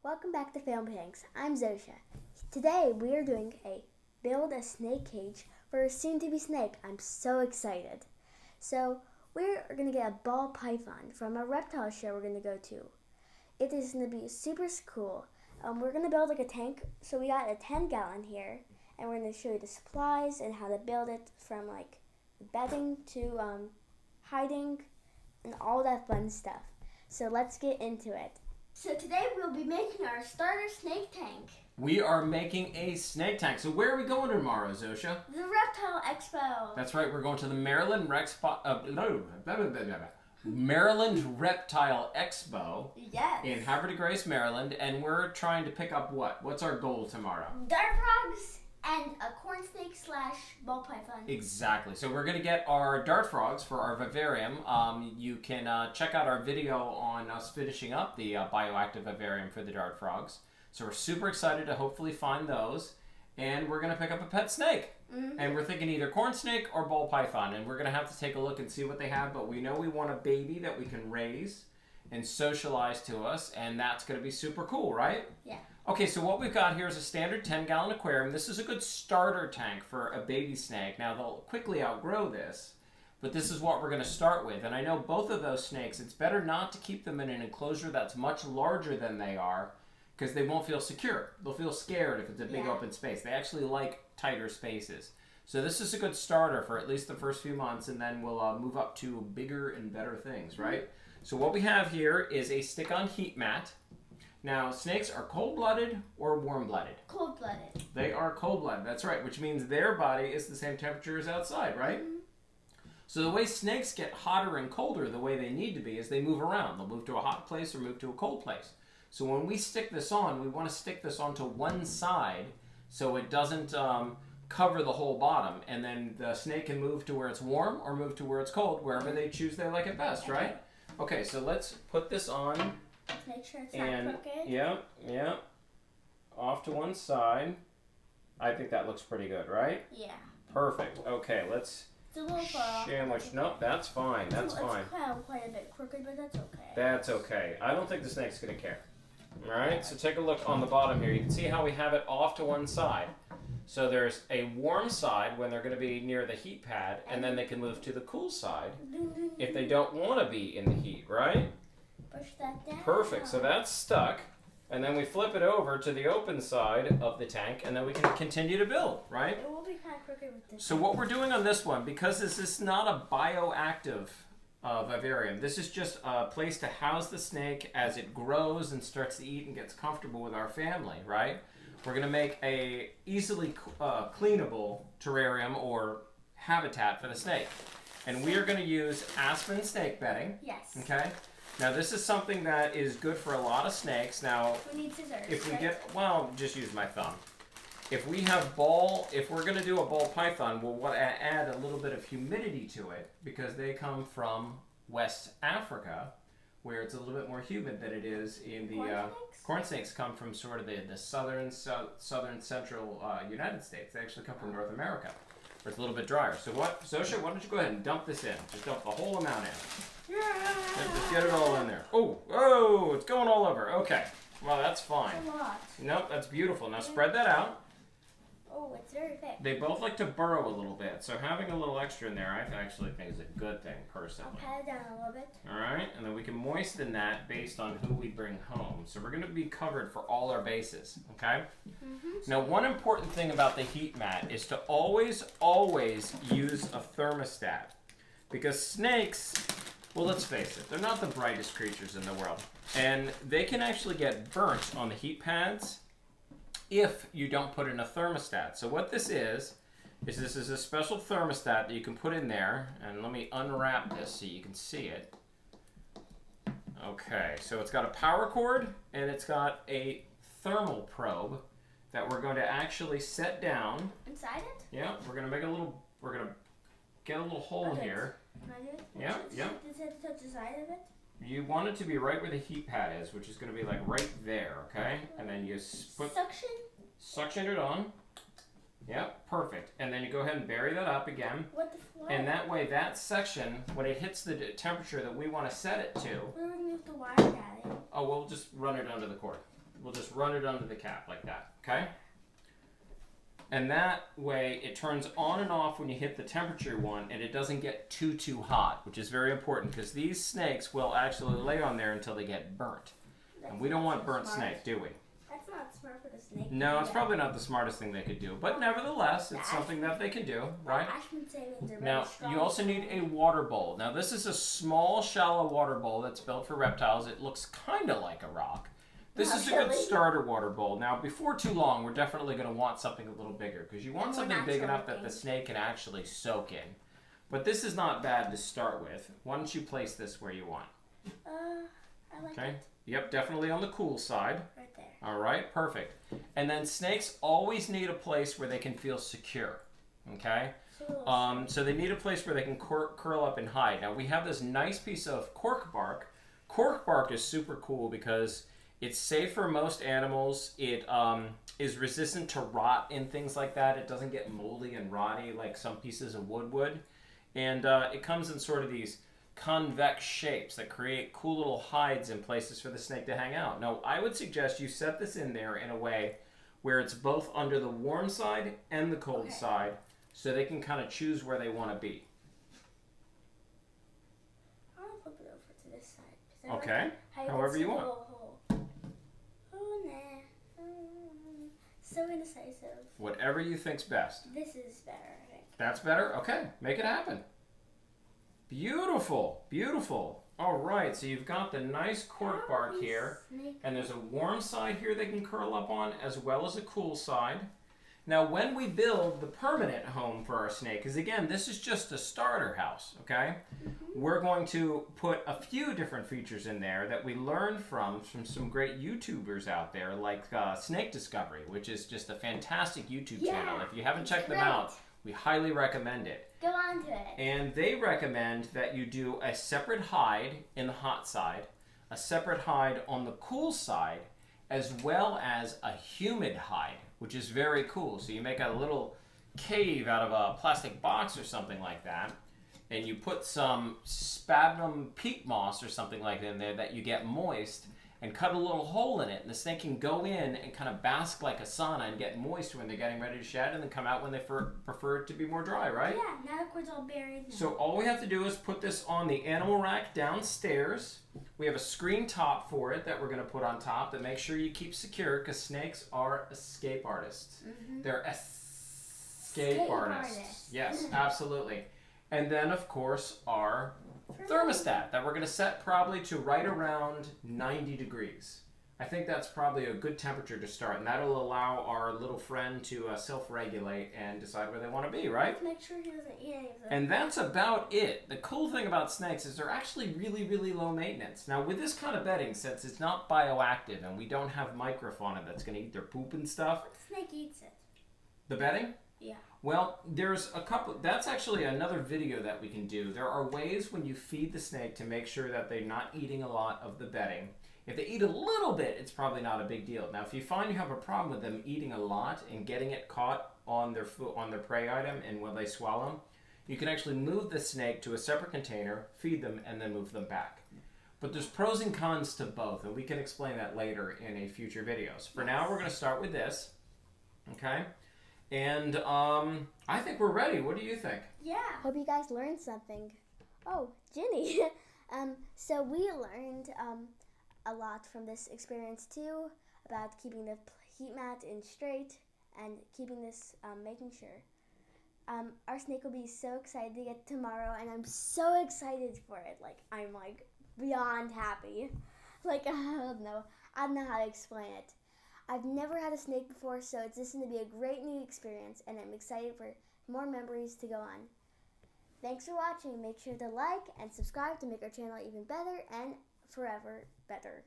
Welcome back to Film Tanks. I'm Zosia. Today we are doing a build a snake cage for a soon-to-be snake. I'm so excited. So we're going to get a ball python from a reptile show we're going to go to. It is going to be super cool. We're going to build like a tank. So we got a 10-gallon here, and we're going to show you the supplies and how to build it, from like bedding to hiding and all that fun stuff. So let's get into it. So today we'll be making our starter snake tank. We are making a snake tank. So where are we going tomorrow, Zosia? The Reptile Expo. That's right. We're going to the Maryland Maryland Reptile Expo. Yes. In Havre de Grace, Maryland, and we're trying to pick up what? What's our goal tomorrow? Dart frogs and a corn snake / ball python. Exactly. So we're going to get our dart frogs for our vivarium. You can check out our video on us finishing up the bioactive vivarium for the dart frogs. So we're super excited to hopefully find those. And we're going to pick up a pet snake. Mm-hmm. And we're thinking either corn snake or ball python. And we're going to have to take a look and see what they have. But we know we want a baby that we can raise and socialize to us. And that's going to be super cool, right? Yeah. Okay, so what we've got here is a standard 10-gallon aquarium. This is a good starter tank for a baby snake. Now, they'll quickly outgrow this, but this is what we're going to start with. And I know both of those snakes, it's better not to keep them in an enclosure that's much larger than they are, because they won't feel secure. They'll feel scared if it's a big open space. They actually like tighter spaces. So this is a good starter for at least the first few months, and then we'll move up to bigger and better things, right? So what we have here is a stick-on heat mat. Now, snakes are cold-blooded or warm-blooded? Cold-blooded. They are cold-blooded, that's right, which means their body is the same temperature as outside, right? Mm-hmm. So the way snakes get hotter and colder, the way they need to be, is they move around. They'll move to a hot place or move to a cold place. So when we stick this on, we want to stick this onto one side so it doesn't cover the whole bottom. And then the snake can move to where it's warm or move to where it's cold, wherever they choose they like it best, right? Okay, so let's put this on. Make sure it's not crooked. Yeah. Off to one side. I think that looks pretty good, right? Yeah. Perfect. Okay, let's sandwich. Nope, that's fine. That's fine. It's quite a bit crooked, but that's okay. That's okay. I don't think the snake's going to care. All right, so take a look on the bottom here. You can see how we have it off to one side. So there's a warm side when they're going to be near the heat pad, and then they can move to the cool side if they don't want to be in the heat, right? Push that down. Perfect. So that's stuck. And then we flip it over to the open side of the tank, and then we can continue to build, right? It will be kind of crooked with this. So what we're doing on this one, because this is not a bioactive vivarium, this is just a place to house the snake as it grows and starts to eat and gets comfortable with our family, right? We're going to make a easily cleanable terrarium or habitat for the snake. And we are going to use aspen snake bedding. Yes. Okay? Now this is something that is good for a lot of snakes. Now, we need scissors. If we just use my thumb. If we're going to do a ball python, we'll want to add a little bit of humidity to it, because they come from West Africa, where it's a little bit more humid than it is in the corn snakes come from sort of the southern central United States. They actually come from North America, where it's a little bit drier. So Zosia, why don't you go ahead and dump this in? Just dump the whole amount in. Just get it all in there. Oh, it's going all over. Okay. Well, that's fine. That's a lot. Nope, that's beautiful. Now spread that out. Oh, it's very thick. They both like to burrow a little bit, so having a little extra in there, I actually think is a good thing, personally. I'll pat it down a little bit. All right, and then we can moisten that based on who we bring home. So we're going to be covered for all our bases, okay? Mm-hmm. Now, one important thing about the heat mat is to always use a thermostat, because snakes, well, let's face it, they're not the brightest creatures in the world, and they can actually get burnt on the heat pads if you don't put in a thermostat. So what this is a special thermostat that you can put in there, and let me unwrap this so you can see it. Okay, so it's got a power cord, and it's got a thermal probe that we're going to actually set down. Inside it? Yeah, we're going to get a little hole here. Can I do it? Yeah. Does it touch the side of it? You want it to be right where the heat pad is, which is going to be like right there, okay? And then you suction it on. Yep, perfect. And then you go ahead and bury that up again. And that way, that section, when it hits the temperature that we want to set it to. Where would we move the wire, Daddy? Oh, we'll just run it under the cord. we'll just run it under the cap like that, okay? And that way it turns on and off when you hit the temperature one, and it doesn't get too hot, which is very important because these snakes will actually lay on there until they get burnt. And we don't want burnt snake, do we? That's not smart for the snake. No, it's probably not the smartest thing they could do, but nevertheless, it's something that they can do, right? Now, you also need a water bowl. Now, this is a small, shallow water bowl that's built for reptiles. It looks kind of like a rock. This is a good starter water bowl. Now, before too long, we're definitely going to want something a little bigger because you want something big enough that the snake can actually soak in. But this is not bad to start with. Why don't you place this where you want? I like it. Yep, definitely on the cool side. Right there. All right, perfect. And then snakes always need a place where they can feel secure. Okay? So they need a place where they can curl up and hide. Now, we have this nice piece of cork bark. Cork bark is super cool because it's safe for most animals. It is resistant to rot and things like that. It doesn't get moldy and rotty like some pieces of wood would. And it comes in sort of these convex shapes that create cool little hides and places for the snake to hang out. Now, I would suggest you set this in there in a way where it's both under the warm side and the cold side so they can kind of choose where they want to be. I want to flip it over to this side. Okay, however you want. So indecisive. Whatever you think's best. This is better, I think. That's better? Okay, make it happen. Beautiful, beautiful. All right, so you've got the nice cork bark here, and there's a warm side here they can curl up on as well as a cool side. Now, when we build the permanent home for our snake, because again, this is just a starter house, okay? We're going to put a few different features in there that we learned from some great YouTubers out there, like Snake Discovery, which is just a fantastic YouTube channel. If you haven't checked them out, we highly recommend it. Go on to it. And they recommend that you do a separate hide in the hot side, a separate hide on the cool side, as well as a humid hide, which is very cool. So you make a little cave out of a plastic box or something like that, and you put some sphagnum peat moss or something like that in there that you get moist, and cut a little hole in it, and the snake can go in and kind of bask like a sauna and get moist when they're getting ready to shed, and then come out when they prefer it to be more dry, right? Yeah, now the cord's all buried. So all we have to do is put this on the animal rack downstairs. We have a screen top for it that we're going to put on top that makes sure you keep secure because snakes are escape artists. They're escape artists. Yes, absolutely. And then, of course, our thermostat that we're going to set probably to right around 90 degrees. I think that's probably a good temperature to start, and that'll allow our little friend to self-regulate and decide where they want to be, right? Make sure he doesn't eat any of them. And that's about it. The cool thing about snakes is they're actually really low maintenance. Now, with this kind of bedding, since it's not bioactive and we don't have microfauna that's going to eat their poop and stuff. But the snake eats it. The bedding? Yeah. Well, there's a couple, that's actually another video that we can do. There are ways when you feed the snake to make sure that they're not eating a lot of the bedding. If they eat a little bit, it's probably not a big deal. Now, if you find you have a problem with them eating a lot and getting it caught on their food, on their prey item, and when they swallow them, you can actually move the snake to a separate container, feed them, and then move them back. But there's pros and cons to both, and we can explain that later in a future videos. For now, we're going to start with this, okay? And I think we're ready. What do you think? Yeah. Hope you guys learned something. Oh, Ginny. So we learned a lot from this experience too about keeping the heat mat in straight and keeping this, making sure. Our snake will be so excited to get tomorrow, and I'm so excited for it. Like, I'm like beyond happy. Like, I don't know how to explain it. I've never had a snake before, so it's just going to be a great new experience, and I'm excited for more memories to go on. Thanks for watching. Make sure to like and subscribe to make our channel even better and forever better.